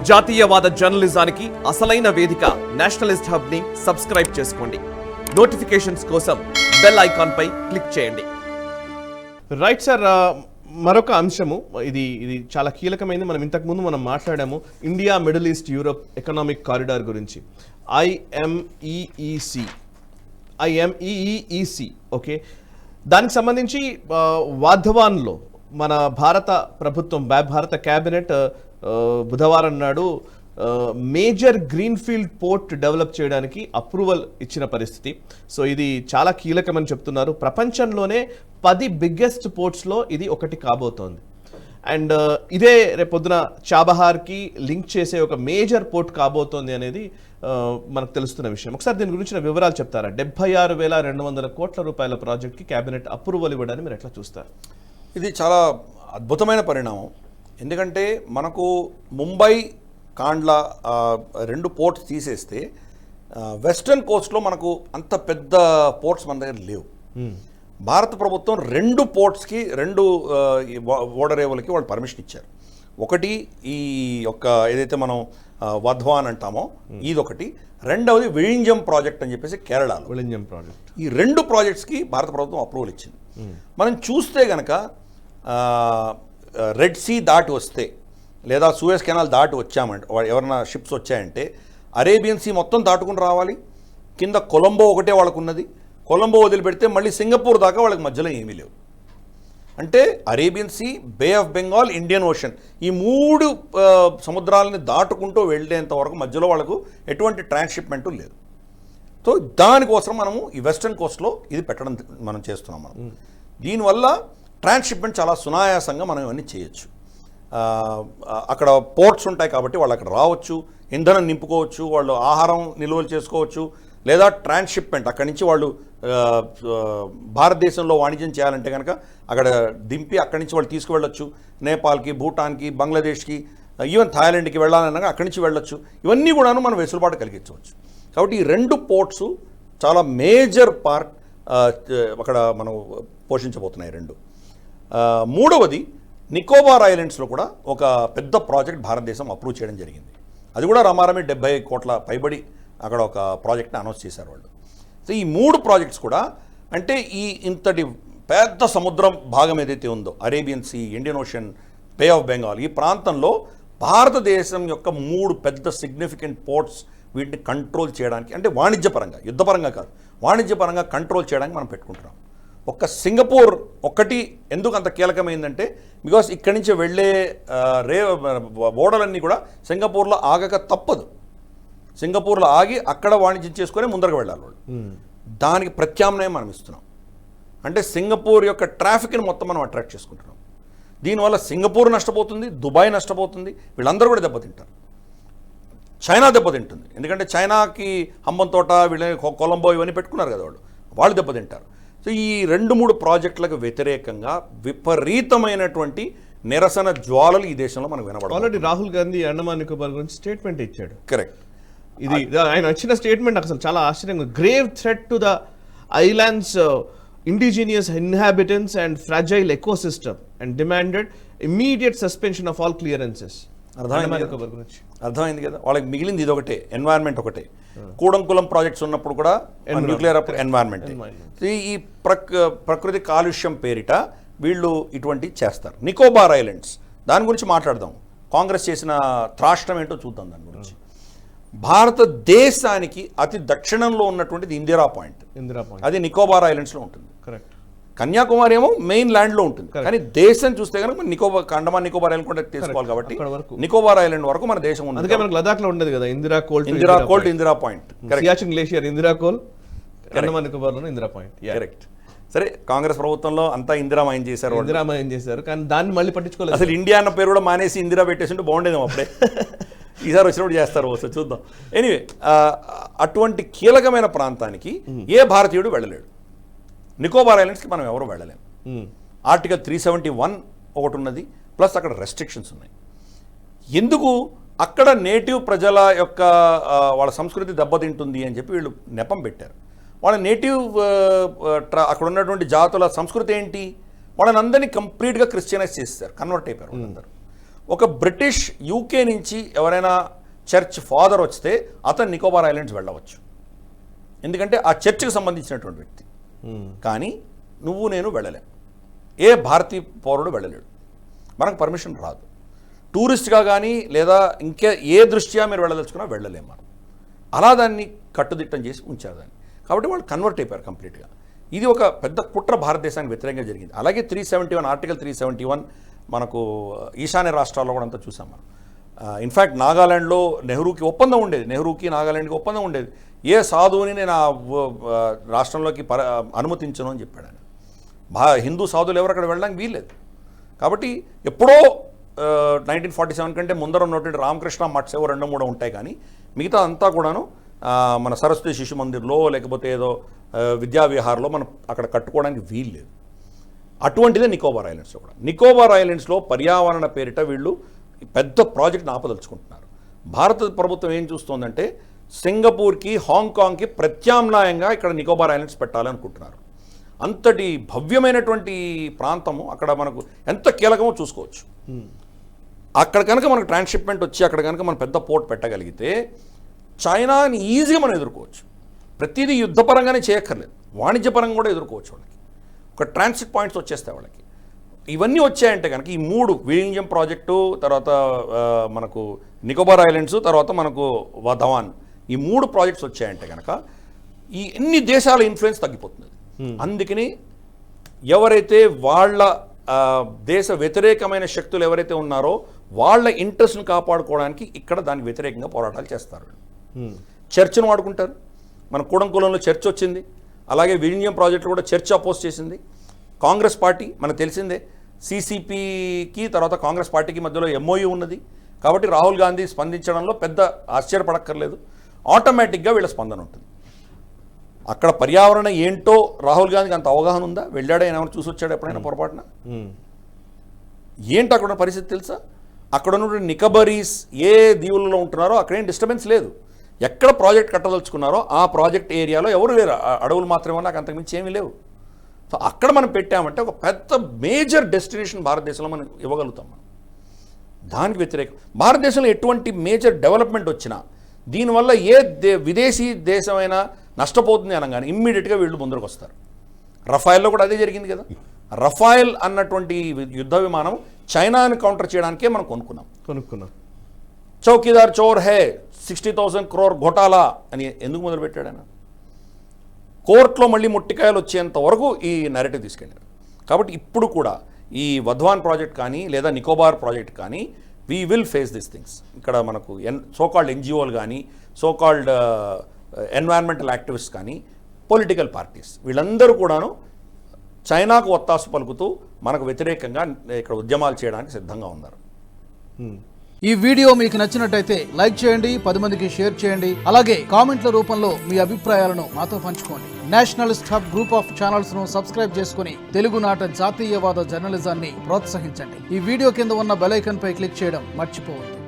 జాతీయవాద జర్నలిజానికి అసలైన వేదిక నేషనలిస్ట్ హబ్ ని సబ్స్క్రైబ్ చేసుకోండి. నోటిఫికేషన్స్ కోసం బెల్ ఐకాన్ పై క్లిక్ చేయండి. రైట్ సార్, మరొక అంశము ఇది చాలా కీలకమైనది. మనం ఇంతకు ముందు మనం మాట్లాడాము India middle east Europe economic corridor గురించి, ఐఎంఈఈసి. ఓకే, దానికి సంబంధించి వాధవాన్లో మన భారత ప్రభుత్వం, భారత క్యాబినెట్ బుధవారం నాడు మేజర్ గ్రీన్ఫీల్డ్ పోర్ట్ డెవలప్ చేయడానికి అప్రూవల్ ఇచ్చిన పరిస్థితి. సో ఇది చాలా కీలకమని చెప్తున్నారు. ప్రపంచంలోనే 10 బిగ్గెస్ట్ పోర్ట్స్లో ఇది ఒకటి కాబోతోంది. అండ్ ఇదే రేపొద్దున చాబహార్కి లింక్ చేసే ఒక మేజర్ పోర్ట్ కాబోతోంది అనేది మనకు తెలుస్తున్న విషయం. ఒకసారి దీని గురించిన వివరాలు చెప్తారా? 76,200 కోట్ల రూపాయల ప్రాజెక్ట్కి క్యాబినెట్ అప్రూవల్ ఇవ్వడాన్ని మీరు ఎట్లా చూస్తారు? ఇది చాలా అద్భుతమైన పరిణామం. ఎందుకంటే మనకు ముంబై, కాండ్లా 2 పోర్ట్స్ తీసేస్తే వెస్టర్న్ కోస్ట్లో మనకు అంత పెద్ద పోర్ట్స్ మన దగ్గర లేవు. భారత ప్రభుత్వం 2 పోర్ట్స్కి 2 ఓడరేవులకి వాళ్ళు పర్మిషన్ ఇచ్చారు. ఒకటి ఈ యొక్క ఏదైతే మనం వధ్వాన్ అంటామో ఇదొకటి, రెండవది విళింజం ప్రాజెక్ట్ అని చెప్పేసి కేరళలో విళింజం ప్రాజెక్ట్. ఈ 2 ప్రాజెక్ట్స్కి భారత ప్రభుత్వం అప్రూవల్ ఇచ్చింది. మనం చూస్తే కనుక రెడ్ సీ దాటి వస్తే లేదా సూయజ్ కెనాల్ దాటి వచ్చామంటే, ఎవరైనా షిప్స్ వచ్చాయంటే అరేబియన్ సీ మొత్తం దాటుకుని రావాలి. కింద కొలంబో ఒకటే వాళ్ళకు ఉన్నది. కొలంబో వదిలిపెడితే మళ్ళీ సింగపూర్ దాకా వాళ్ళకి మధ్యలో ఏమీ లేవు. అంటే Arabian sea, bay of Bengal, Indian ocean, ఈ 3 సముద్రాలని దాటుకుంటూ వెళ్ళేంత వరకు మధ్యలో వాళ్ళకు ఎటువంటి ట్రాన్స్షిప్మెంట్ లేదు. సో దానికోసం మనము ఈ వెస్టర్న్ కోస్ట్లో ఇది పెట్టడం మనం చేస్తున్నాం. మనం దీనివల్ల ట్రాన్స్షిప్మెంట్ చాలా సునాయాసంగా మనం ఇవన్నీ చేయొచ్చు. అక్కడ పోర్ట్స్ ఉంటాయి కాబట్టి వాళ్ళు అక్కడ రావచ్చు, ఇంధనం నింపుకోవచ్చు, వాళ్ళు ఆహారం నిల్వలు చేసుకోవచ్చు, లేదా ట్రాన్స్షిప్మెంట్ అక్కడి నుంచి వాళ్ళు భారతదేశంలో వాణిజ్యం చేయాలంటే కనుక అక్కడ దింపి అక్కడి నుంచి వాళ్ళు తీసుకువెళ్ళొచ్చు. నేపాల్కి, భూటాన్కి, బంగ్లాదేశ్కి, ఈవెన్ థాయిలాండ్కి వెళ్ళాలన్నా అక్కడి నుంచి వెళ్ళొచ్చు. ఇవన్నీ కూడాను మనం వెసులుబాటు కలిగించవచ్చు. కాబట్టి ఈ 2 పోర్ట్స్ చాలా మేజర్ పార్ట్ అక్కడ మనం పోషించబోతున్నాయి 2. మూడవది నికోబార్ ఐలాండ్స్లో కూడా ఒక పెద్ద ప్రాజెక్ట్ భారతదేశం అప్రూవ్ చేయడం జరిగింది. అది కూడా రమారమి 70 కోట్ల పైబడి అక్కడ ఒక ప్రాజెక్ట్ని అనౌన్స్ చేశారు వాళ్ళు. సో ఈ 3 ప్రాజెక్ట్స్ కూడా అంటే ఈ ఇంతటి పెద్ద సముద్రం భాగం ఏదైతే ఉందో Arabian sea, Indian ocean, bay of Bengal, ఈ ప్రాంతంలో భారతదేశం యొక్క 3 పెద్ద సిగ్నిఫికెంట్ పోర్ట్స్ వీటిని కంట్రోల్ చేయడానికి, అంటే వాణిజ్యపరంగా, యుద్ధపరంగా కాదు, వాణిజ్యపరంగా కంట్రోల్ చేయడానికి మనం పెట్టుకుంటున్నాం. ఒక్క సింగపూర్ ఒక్కటి ఎందుకు అంత కీలకమైందంటే బికాస్ ఇక్కడి నుంచి వెళ్ళే ఓడలన్నీ కూడా సింగపూర్లో ఆగక తప్పదు. సింగపూర్లో ఆగి అక్కడ వాణిజ్యం చేసుకొని ముందరకు వెళ్ళాలి వాళ్ళు. దానికి ప్రత్యామ్నాయం మనం ఇస్తున్నాం. అంటే సింగపూర్ యొక్క ట్రాఫిక్ని మొత్తం మనం అట్రాక్ట్ చేసుకుంటున్నాం. దీనివల్ల సింగపూర్ నష్టపోతుంది, దుబాయ్ నష్టపోతుంది, వీళ్ళందరూ కూడా దెబ్బతింటారు. చైనా దెబ్బతింటుంది, ఎందుకంటే చైనాకి హంబంతోట, వీళ్ళ కొలంబో ఇవన్నీ పెట్టుకున్నారు కదా వాళ్ళు దెబ్బతింటారు. సో ఈ 2-3 ప్రాజెక్టులకు వ్యతిరేకంగా విపరీతమైనటువంటి నిరసన జ్వాలలు ఈ దేశంలో మనకు వినబడతాయి. ఆల్రెడీ రాహుల్ గాంధీ అండమాన్ నికోబార్ గురించి స్టేట్మెంట్ ఇచ్చాడు. కరెక్ట్. ఇది ఆయన వచ్చిన స్టేట్మెంట్ అసలు చాలా ఆశ్చర్యంగా, grave threat to the islands indigenous inhabitants and fragile ecosystem and demanded immediate suspension of all clearances. అర్థమైంది కదా. వాళ్ళకి మిగిలింది ఇది ఒకటే, ఎన్వైరన్మెంట్ ఒకటే. కూడంకులం ప్రాజెక్ట్స్ ఉన్నప్పుడు కూడా న్యూక్లియర్ ఎన్వైరన్మెంట్. ఈ ప్రకృతి కాలుష్యం పేరిట వీళ్ళు ఇటువంటివి చేస్తారు. నికోబార్ ఐలాండ్స్ దాని గురించి మాట్లాడదాం. కాంగ్రెస్ చేసిన త్రాష్ట్రం ఏంటో చూద్దాం దాని గురించి. భారతదేశానికి అతి దక్షిణంలో ఉన్నటువంటిది ఇందిరా పాయింట్. అది నికోబార్ ఐలాండ్స్లో ఉంటుంది. కరెక్ట్. కన్యాకుమారి ఏమో మెయిన్ ల్యాండ్లో ఉంటుంది. కానీ దేశం చూస్తే కనుక అండమాన్ నికోబార్ ఐలాండ్ కూడా తీసుకోవాలి. కాబట్టి నికోబార్ ఐలాండ్ వరకు మన దేశం ఉంది. అందుకే మనకు లదాఖ్లో ఉండదు కదా Indira col, Indira point, Siachen glacier, Indira col, Andaman నికోబార్లో ఇందిరా పాయింట్. కరెక్ట్. సరే, కాంగ్రెస్ ప్రభుత్వంలో అంతా ఇందిరామయం చేశారు, కానీ దాన్ని మళ్ళీ పట్టించుకోలేదు. అసలు ఇండియా అన్న పేరు కూడా మానేసి ఇందిరా పెట్టేసింటే బాగుండేదేమో అప్పుడే. ఈసారి వచ్చినప్పుడు చేస్తారు, వస్తే చూద్దాం. ఎనీవే, అటువంటి కీలకమైన ప్రాంతానికి ఏ భారతీయుడు వెళ్ళలేడు. నికోబార్ ఐలాండ్స్కి మనం ఎవరు వెళ్ళలేము. ఆర్టికల్ 371 ఒకటి ఉన్నది, ప్లస్ అక్కడ రెస్ట్రిక్షన్స్ ఉన్నాయి. ఎందుకు? అక్కడ నేటివ్ ప్రజల యొక్క వాళ్ళ సంస్కృతి దెబ్బతింటుంది అని చెప్పి వీళ్ళు నెపం పెట్టారు. వాళ్ళ నేటివ్ అక్కడ ఉన్నటువంటి జాతుల సంస్కృతి ఏంటి? వాళ్ళని అందరినీ కంప్లీట్గా క్రిస్టియనైజ్ చేస్తారు, కన్వర్ట్ అయిపోయారు వాళ్ళందరూ. ఒక బ్రిటిష్ యూకే నుంచి ఎవరైనా చర్చ్ ఫాదర్ వస్తే అతను నికోబార్ ఐలాండ్స్ వెళ్ళవచ్చు, ఎందుకంటే ఆ చర్చ్కి సంబంధించినటువంటి వ్యక్తి. కానీ నువ్వు నేను వెళ్ళలేం, ఏ భారతీయ పౌరుడు వెళ్ళలేడు, మనకు పర్మిషన్ రాదు. టూరిస్ట్గా కానీ లేదా ఇంకే ఏ దృష్ట్యా మీరు వెళ్ళదలుచుకున్నా వెళ్ళలేము మనం. అలా దాన్ని కట్టుదిట్టం చేసి ఉంచారు దాన్ని. కాబట్టి వాళ్ళు కన్వర్ట్ అయిపోయారు కంప్లీట్గా. ఇది ఒక పెద్ద కుట్ర భారతదేశానికి వ్యతిరేకంగా జరిగింది. అలాగే 371 ఆర్టికల్ 371 మనకు ఈశాన్య రాష్ట్రాల్లో కూడా అంతా చూసాం మనం. ఇన్ఫ్యాక్ట్ నాగాలాండ్లో నెహ్రూకి ఒప్పందం ఉండేది, నెహ్రూకి నాగాలాండ్కి ఒప్పందం ఉండేది. ఏ సాధువుని నేను ఆ రాష్ట్రంలోకి అనుమతించను అని చెప్పాడు ఆయన. హిందూ సాధువులు ఎవరు అక్కడ వెళ్ళడానికి వీల్లేదు. కాబట్టి ఎప్పుడో 1947 కంటే ముందర ఉన్నటువంటి రామకృష్ణ మఠ్స్ ఏవో 2-3 ఉంటాయి, కానీ మిగతా అంతా కూడాను మన సరస్వతి శిశు మందిర్లో లేకపోతే ఏదో విద్యావిహార్లో మనం అక్కడ కట్టుకోవడానికి వీల్లేదు. అటువంటిదే నికోబార్ ఐలాండ్స్లో కూడా. నికోబార్ ఐలాండ్స్లో పర్యావరణ పేరిట వీళ్ళు పెద్ద ప్రాజెక్ట్ని ఆపదలుచుకుంటున్నారు. భారత ప్రభుత్వం ఏం చూస్తోందంటే సింగపూర్కి హాంకాంగ్కి ప్రత్యామ్నాయంగా ఇక్కడ నికోబార్ ఐలాండ్స్ పెట్టాలనుకుంటున్నారు. అంతటి భవ్యమైనటువంటి ప్రాంతము అక్కడ మనకు ఎంత కీలకమో చూసుకోవచ్చు. అక్కడ కనుక మనకు ట్రాన్స్షిప్మెంట్ వచ్చి అక్కడ కనుక మనం పెద్ద పోర్ట్ పెట్టగలిగితే చైనాని ఈజీగా మనం ఎదుర్కోవచ్చు. ప్రతిదీ యుద్ధపరంగానే చేయక్కర్లేదు, వాణిజ్యపరంగా కూడా ఎదుర్కోవచ్చు. వాళ్ళకి ఒక ట్రాన్సిట్ పాయింట్స్ వచ్చేస్తాయి వాళ్ళకి. ఇవన్నీ వచ్చాయంటే కనుక ఈ 3 విలింజం ప్రాజెక్టు, తర్వాత మనకు నికోబార్ ఐలాండ్స్, తర్వాత మనకు వధవాన్, ఈ 3 ప్రాజెక్ట్స్ వచ్చాయంటే కనుక ఈ ఎన్ని దేశాల ఇన్ఫ్లుయెన్స్ తగ్గిపోతుంది. అందుకని ఎవరైతే వాళ్ళ దేశ వ్యతిరేకమైన శక్తులు ఎవరైతే ఉన్నారో వాళ్ళ ఇంట్రెస్ట్ని కాపాడుకోవడానికి ఇక్కడ దానికి వ్యతిరేకంగా పోరాటాలు చేస్తారు. చర్చ్ను వాడుకుంటారు. మన కూడంకులంలో చర్చ్ వచ్చింది, అలాగే విలింజం ప్రాజెక్టు కూడా చర్చ్ అపోజ్ చేసింది. కాంగ్రెస్ పార్టీ మనకు తెలిసిందే, సిసిపికి తర్వాత కాంగ్రెస్ పార్టీకి మధ్యలో MOU ఉన్నది. కాబట్టి రాహుల్ గాంధీ స్పందించడంలో పెద్ద ఆశ్చర్యపడక్కర్లేదు, ఆటోమేటిక్గా వీళ్ళ స్పందన ఉంటుంది. అక్కడ పర్యావరణ ఏంటో రాహుల్ గాంధీకి అంత అవగాహన ఉందా? వెళ్ళాడా, ఏమైనా చూసి వచ్చాడు ఎప్పుడైనా పొరపాటున? ఏంటి అక్కడ పరిస్థితి తెలుసా? అక్కడ ఉన్నటువంటి నికోబారీస్ ఏ దీవులలో ఉంటున్నారో అక్కడేం డిస్టర్బెన్స్ లేదు. ఎక్కడ ప్రాజెక్ట్ కట్టదలుచుకున్నారో ఆ ప్రాజెక్ట్ ఏరియాలో ఎవరు లేరు, అడవులు మాత్రమే, నాకు అంతకుమించి ఏమీ లేవు. సో అక్కడ మనం పెట్టామంటే ఒక పెద్ద మేజర్ డెస్టినేషన్ భారతదేశంలో మనం ఇవ్వగలుగుతాం. మనం దానికి వ్యతిరేకం భారతదేశంలో ఎటువంటి మేజర్ డెవలప్మెంట్ వచ్చినా దీనివల్ల విదేశీ దేశమైనా నష్టపోతుంది అనగానే ఇమ్మీడియట్గా వీళ్ళు ముందరకు వస్తారు. రఫాయల్లో కూడా అదే జరిగింది కదా. రఫాయల్ అన్నటువంటి యుద్ధ విమానం చైనాని కౌంటర్ చేయడానికే మనం కొనుక్కున్నాం. చౌకీదార్ చోర్ హే 60,000 crore ఘోటాలా అని ఎందుకు మొదలుపెట్టాడు ఆయన? కోర్టులో మళ్ళీ ముట్టికాయలు వచ్చేంత వరకు ఈ నెరేటివ్ తీసుకెళ్ళారు. కాబట్టి ఇప్పుడు కూడా ఈ వధ్వాన్ ప్రాజెక్ట్ కానీ లేదా నికోబార్ ప్రాజెక్ట్ కానీ we will face this things. ఇక్కడ మనకు సోకాల్డ్ NGOలు కానీ, సోకాల్డ్ ఎన్వైరన్మెంటల్ యాక్టివిస్ట్ కానీ, పొలిటికల్ పార్టీస్ వీళ్ళందరూ కూడాను చైనాకు ఒత్తాసు పలుకుతూ మనకు వ్యతిరేకంగా ఇక్కడ ఉద్యమాలు చేయడానికి సిద్ధంగా ఉన్నారు. ఈ వీడియో మీకు నచ్చినట్టయితే లైక్ చేయండి, 10 మందికి షేర్ చేయండి. అలాగే కామెంట్ల రూపంలో మీ అభిప్రాయాలను మాతో పంచుకోండి. Nationalist hub group of channels ను సబ్స్క్రైబ్ చేసుకుని తెలుగునాట జాతీయవాద జర్నలిజాన్ని ప్రోత్సహించండి. ఈ వీడియో కింద ఉన్న బెల్ ఐకాన్ పై క్లిక్ చేయడం మర్చిపోవద్దు.